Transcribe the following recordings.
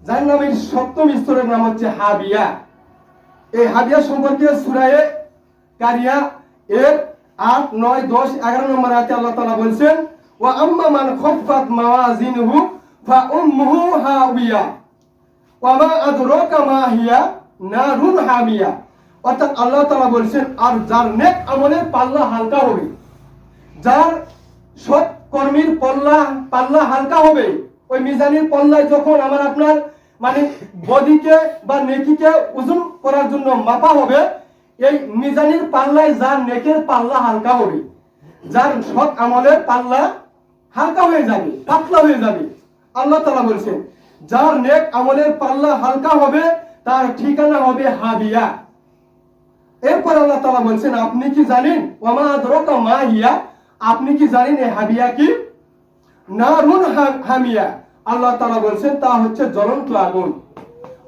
জাহান্নামের সপ্তম স্তরের নাম হচ্ছে হাবিয়া। এই হাবিয়া সম্পর্কে সূরা কারিয়া এর 8, 9, 10, 11 নম্বর আয়াতে আল্লাহ তাআলা বলেন, ওয়া আম্মা মান খাফফাত মাওয়াজিনুহু ফা উম্মুহু হাবিয়া ওয়া মা আদরাকা মা হিয়া নারুন হামিয়া। অর্থাৎ আল্লাহ তাআলা বলেন, আর যার নেক আমলের পাল্লা হালকা হবে, যার সৎ কর্মের পাল্লা হালকা হবে, ওই মিজানের পাল্লায় যখন আমার আপনার মানে বদিকে বা নেকিকে ওজন করার জন্য মাপা হবে, এই মিজানের পাল্লায় যার নেকের পাল্লা হালকা হবে, যার সৎ আমলের পাল্লা হালকা হয়ে যাবে, পাতলা হয়ে যাবে। আল্লাহ তাআলা বলেন, যার নেক আমলের পাল্লা হালকা হবে তার ঠিকানা হবে হাবিয়া। এরপর আল্লাহ তাআলা বলেন, আপনি কি জানেন ওয়া মা আদরাকা মা হিয়া, আপনি কি জানেন এই হাবিয়া কি? নারুন হামিয়া। আল্লাহ তাআলা বলেন, তা হচ্ছে জ্বলন্ত আগুন।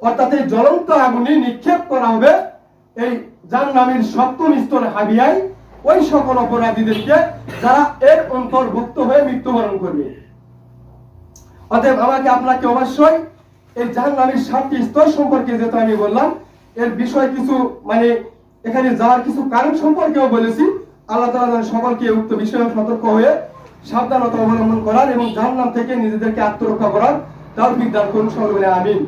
অর্থাৎ এই জ্বলন্ত আগুনে নিক্ষেপ করা হবে এই জাহান্নামের সপ্তম স্তর হাবিয়ায় ওই সকল অপরাধীদেরকে যারা এর অন্তর্ভুক্ত হয়ে মৃত্যুবরণ করবে। অতএব আমাকে আপনাকে অবশ্যই এই জাহান্নামের 7টি স্তর সম্পর্কে যেটা আমি বললাম, এর বিষয় কিছু মানে এখানে যাওয়ার কিছু কারণ সম্পর্কেও বলেছি। আল্লাহ তাআলা সকলকে উক্ত বিষয়ে সতর্ক হয়ে সাবধানতা অবলম্বন করার এবং জাহান্নাম থেকে নিজেদেরকে আত্মরক্ষা করার তৌফিক দান করুন। সকলে বলে আমিন।